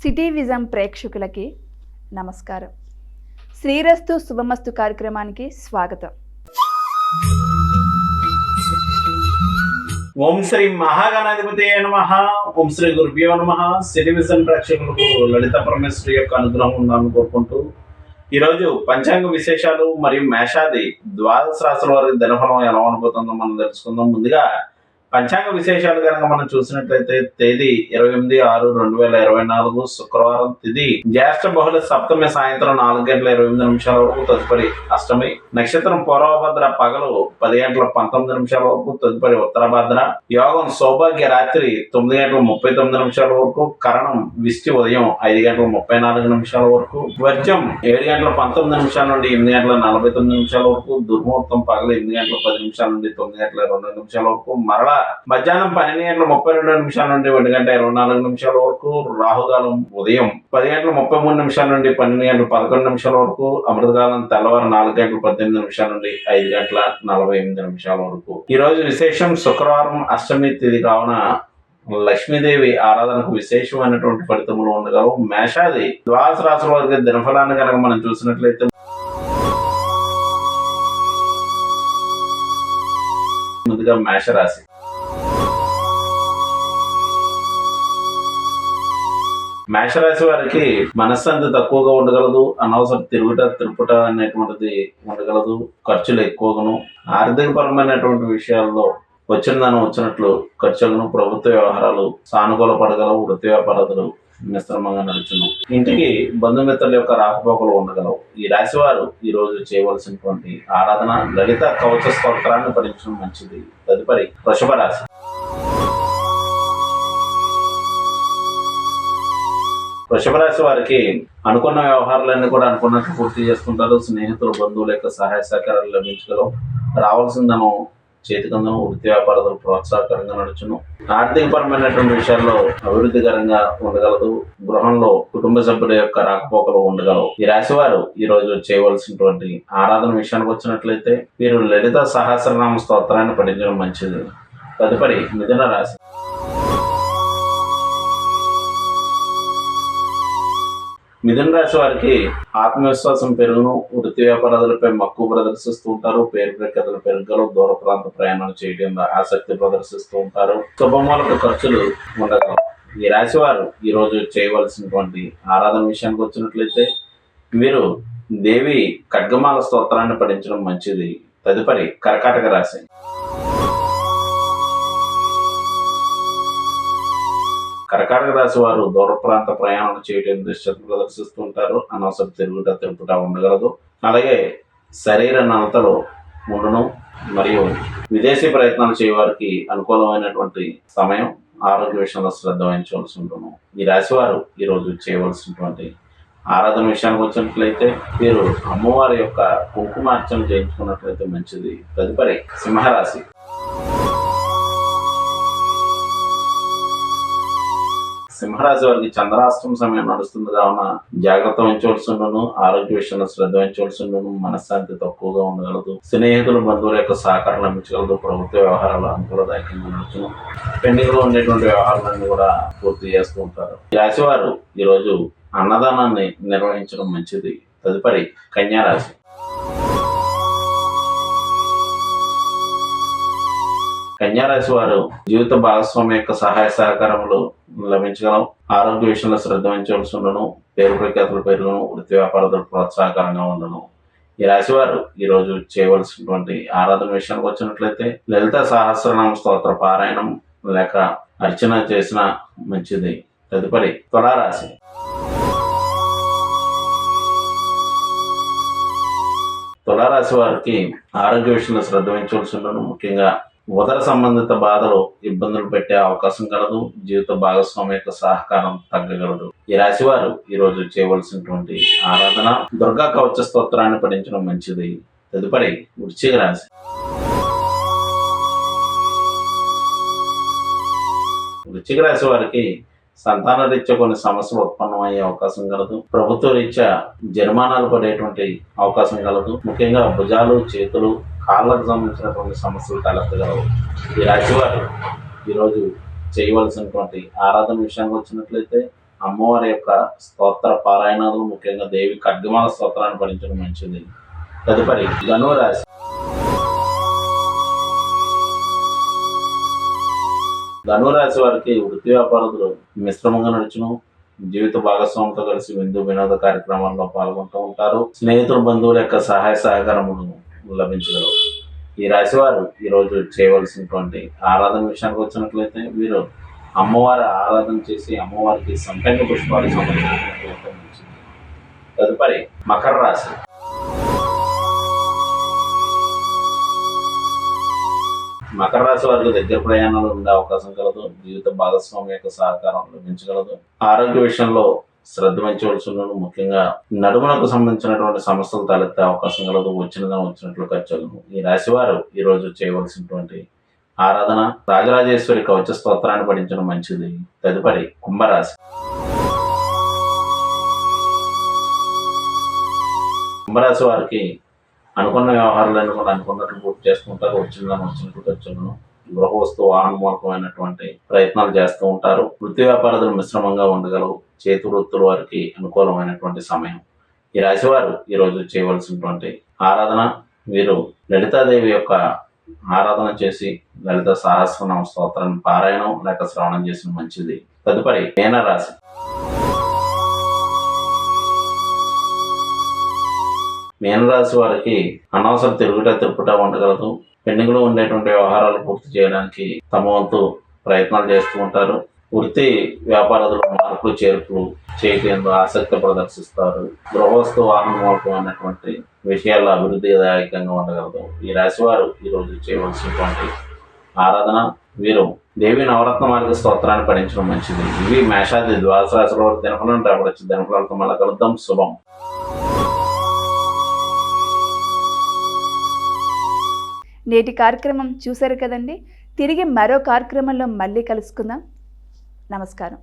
City vision ప్రేక్షకులకి నమస్కారం. శ్రీరస్తు శుభమస్తు కార్యక్రమానికి స్వాగతం. ఓం శ్రీ మహాగణాధిపతి నమః. ఓం శ్రీ గురుభ్యో నమః. సిటీ విజన్ ప్రేక్షకులకు లలిత పరమేశ్వరి యొక్క అనుగ్రహం ఉండాలని కోరుకుంటూ ఈరోజు పంచాంగ విశేషాలు మరియు మేషాది ద్వాదశ రాశుల వారి దినఫలం ఎలా ఉండబోతుందో మనం తెలుసుకుందాం. ముందుగా పంచాంగ విశేషాలు కనుక మనం చూసినట్లయితే తేదీ 28/6/2024 శుక్రవారం, తిథి జ్యేష్ఠ బహుళ సప్తమి సాయంత్రం 4:28 వరకు, తదుపరి అష్టమి, నక్షత్రం పూర్వభద్ర పగలు 10:19 వరకు, తదుపరి ఉత్తరభద్ర, యోగం సౌభాగ్య రాత్రి 9:39 వరకు, కరణం విష్టి ఉదయం 5:34 వరకు, వర్జం 7:19 నుండి 8:49 వరకు, దుర్ముహూర్తం పగలు 8:10 నుండి 9:02 వరకు, మరలా మధ్యాహ్నం 12:32 నుండి 1:24 వరకు, రాహుకాలం ఉదయం 10:33 నుండి 12:11 వరకు, అమృతకాలం తెల్లవారు 4:18 నుండి 5:48 వరకు. ఈ రోజు విశేషం శుక్రవారం, అష్టమి తిథి కావున లక్ష్మీదేవి ఆరాధనకు విశేషమైనటువంటి ఫలితములు ఉండగలవు. మేషాది ద్వాదశ రాశుల వారికి దినఫలాన్ని కనుక మనం చూసినట్లయితే ముందుగా మేషరాశి. మేషరాశి వారికి మనశ్శాంతి తక్కువగా ఉండగలదు. అనవసర తిరుపుట అనేటువంటిది ఉండగలదు. ఖర్చులు ఎక్కువగాను, ఆర్థిక పరమైనటువంటి విషయాల్లో వచ్చిన దానం వచ్చినట్లు ఖర్చులను, ప్రభుత్వ వ్యవహారాలు సానుకూల పడగలవు. వృత్తి వ్యాపారాలు మిశ్రమంగా నడుచును. ఇంటికి బంధుమిత్రుల యొక్క రాకపోకలు ఉండగలవు. ఈ రాశి వారు ఈ రోజు చేయవలసినటువంటి ఆరాధన లలిత కవచ స్తోత్రాన్ని పఠించడం మంచిది. తదుపరి వృషభ రాశి. వృషభ రాశి వారికి అనుకున్న వ్యవహారాలన్నీ కూడా అనుకున్నట్లు పూర్తి చేసుకుంటారు. స్నేహితులు, బంధువుల యొక్క సహాయ సహకారాలు లభించగలవు. రావాల్సిన ధనం చేతికందం. వృత్తి వ్యాపారాలు ప్రోత్సాహకరంగా నడుచును. ఆర్థిక పరమైనటువంటి విషయాల్లో అభివృద్ధికరంగా ఉండగలదు. గృహంలో కుటుంబ సభ్యుల యొక్క రాకపోకలు ఉండగలవు. ఈ రాశి వారు ఈ రోజు చేయవలసినటువంటి ఆరాధన విషయానికి వచ్చినట్లయితే వీరు లలిత సహస్రనామ స్తోత్రాన్ని పఠించడం మంచిది. తదుపరి మిథున రాశి. మిథున రాశి వారికి ఆత్మవిశ్వాసం పెరుగును. వృత్తి వ్యాపారాలపై మక్కువ ప్రదర్శిస్తూ ఉంటారు. పేరు ప్రఖ్యాతులు పెరగలు. దూర ప్రాంత ప్రయాణాలు చేయడం ఆసక్తి ప్రదర్శిస్తూ ఉంటారు. శుభమూలక ఖర్చులు ఉండగలవు. ఈ రాశి వారు ఈ రోజు చేయవలసినటువంటి ఆరాధన విషయానికి వచ్చినట్లయితే వీరు దేవి ఖడ్గమాల స్తోత్రాన్ని పఠించడం మంచిది. తదుపరి కర్కాటక రాశి. కర్కాటక రాశి వారు దూర ప్రాంత ప్రయాణాలు చేయడం దృష్టి ప్రదర్శిస్తూ ఉంటారు. అనవసర తిరుగుట ఉండగలదు. అలాగే శరీర నలతలు ఉండును. మరియు విదేశీ ప్రయత్నాలు చేయవారికి అనుకూలమైనటువంటి సమయం. ఆరోగ్య విషయంలో శ్రద్ధ వహించవలసి ఉండును. ఈ రాశి వారు ఈ రోజు చేయవలసినటువంటి ఆరాధన విషయానికి వచ్చినట్లయితే వీరు అమ్మవారి యొక్క కుంకుమార్చన చేయించుకున్నట్లయితే మంచిది. తదుపరి సింహరాశి. సింహరాశి వారికి చంద్రాష్టమ సమయం నడుస్తుంది కావున జాగ్రత్త వహించవలసి ఉండును. ఆరోగ్య విషయంలో శ్రద్ధ వహించవలసి ఉండును. మనశ్శాంతి తక్కువగా ఉండగలదు. స్నేహితులు, బంధువుల యొక్క సహకారం లభించగలదు. ప్రభుత్వ వ్యవహారాలు అనుకూలదాయకంగా నడుచును. పెండింగ్ లో ఉండేటువంటి వ్యవహారాలన్నీ కూడా పూర్తి చేస్తూ ఉంటారు. ఈ రాశి వారు ఈ రోజు అన్నదానాన్ని నిర్వహించడం మంచిది. తదుపరి కన్యా రాశి. కన్యా రాశి వారు జీవిత భాగస్వామి యొక్క సహాయ సహకారములు లభించగలవు. ఆరోగ్య విషయంలో శ్రద్ధ వహించవలసి ఉండను. పేరు ప్రఖ్యాతులు పెరుగును. వృత్తి వ్యాపారాలు ప్రోత్సాహకరంగా ఉండను. ఈ రాశి వారు ఈ రోజు చేయవలసినటువంటి ఆరాధన విషయానికి వచ్చినట్లయితే లలిత సహస్రనామ స్తోత్ర పారాయణం లేక అర్చన చేసిన మంచిది. తదుపరి తులారాశి. తులారాశి వారికి ఆరోగ్య విషయంలో శ్రద్ధ వహించవలసి ఉండను. ముఖ్యంగా ఉదర సంబంధిత బాధలు ఇబ్బందులు పెట్టే అవకాశం కలదు. జీవిత భాగస్వామి యొక్క సహకారం తగ్గగలదు. ఈ రాశి వారు ఈ రోజు చేయవలసినటువంటి ఆరాధన దుర్గా కవచ స్తోత్రాన్ని పఠించడం మంచిది. తదుపరి వృశ్చిక రాశి. వృశ్చిక రాశి వారికి సంతాన రీత్యా కొన్ని సమస్యలు ఉత్పన్నమయ్యే అవకాశం కలదు. ప్రభుత్వ రీత్యా జరిమానాలు పడేటువంటి అవకాశం కలదు. ముఖ్యంగా భుజాలు, చేతులు, కాళ్ళకు సంబంధించినటువంటి సమస్యలు తలెత్తగలవు. ఈ రాశి వారు ఈరోజు చేయవలసినటువంటి ఆరాధన విషయానికి వచ్చినట్లయితే అమ్మవారి యొక్క స్తోత్ర పారాయణాలు, ముఖ్యంగా దేవి ఖడ్గమాల స్తోత్రాన్ని పఠించడం మంచిది. తదుపరి ధనురాశి. ధనురాశి వారికి వృత్తి వ్యాపారస్తులు మిశ్రమంగా నడుచును. జీవిత భాగస్వామితో కలిసి విందు వినోద కార్యక్రమాల్లో పాల్గొంటూ ఉంటారు. స్నేహితులు, బంధువుల యొక్క సహాయ సహకారములు లభించగలవు. ఈ రాశి వారు ఈరోజు చేయవలసినటువంటి ఆరాధన విషయానికి వచ్చినట్లయితే వీరు అమ్మవారి ఆరాధన చేసి అమ్మవారికి సంపెంగ పుష్పాలు సమర్పించినట్లయితే మంచిది. తదుపరి మకర రాశి. మకర రాశి వారికి దగ్గర ప్రయాణాలు ఉండే అవకాశం కలదు. జీవిత భాగస్వామి యొక్క సహకారం లభించగలదు. ఆరోగ్య విషయంలో శ్రద్ధ వహించవలసి ఉన్నది. ముఖ్యంగా నడుములకు సంబంధించినటువంటి సమస్యలు తలెత్తే అవకాశం కలదు. వచ్చినట్లు ఖర్చులను. ఈ రాశి వారు ఈ రోజు చేయవలసినటువంటి ఆరాధన రాజరాజేశ్వరి కవచ స్తోత్రాన్ని పఠించడం మంచిది. తదుపరి కుంభరాశి. కుంభరాశి వారికి అనుకున్న వ్యవహారాలను కూడా అనుకున్నట్లు పూర్తి చేసుకుంటారు. వచ్చినట్లు ఖర్చులను. గృహ వస్తువు వాహనమూలకమైనటువంటి ప్రయత్నాలు చేస్తూ ఉంటారు. వృత్తి వ్యాపారాలు మిశ్రమంగా ఉండగలవు. చేతి వృత్తుల వారికి అనుకూలమైనటువంటి సమయం. ఈ రాశి వారు ఈరోజు చేయవలసినటువంటి ఆరాధన వీరు లలితాదేవి యొక్క ఆరాధన చేసి లలిత సహస్రనామ స్తోత్రాన్ని పారాయణం లేక శ్రవణం చేసిన మంచిది. తదుపరి మీనరాశి. మీనరాశి వారికి అనవసర తిరుగుట ఉండగలదు. పెండింగ్లో ఉండేటువంటి వ్యవహారాలు పూర్తి చేయడానికి తమ వంతు ప్రయత్నాలు చేస్తూ ఉంటారు. వృత్తి వ్యాపారాలు మార్పులు చేర్పులు చేయటంలో ఆసక్తి ప్రదర్శిస్తారు. గృహస్థు వాహనమూలకమైనటువంటి విషయాల్లో అభివృద్ధిదాయకంగా ఉండగలదు. ఈ రాశి వారు ఈరోజు చేయవలసినటువంటి ఆరాధన వీరు దేవి నవరత్న మార్గ స్తోత్రాన్ని పఠించడం మంచిది. ఇవి మేషాది ద్వాదశ రాశుల వారు దినఫలం రాబడచ్చు. దినఫలాలతో మళ్ళీ కలుద్దాం. శుభం. నేటి కార్యక్రమం చూశారు కదండి. తిరిగి మరో కార్యక్రమంలో మళ్ళీ కలుసుకుందాం. నమస్కారం.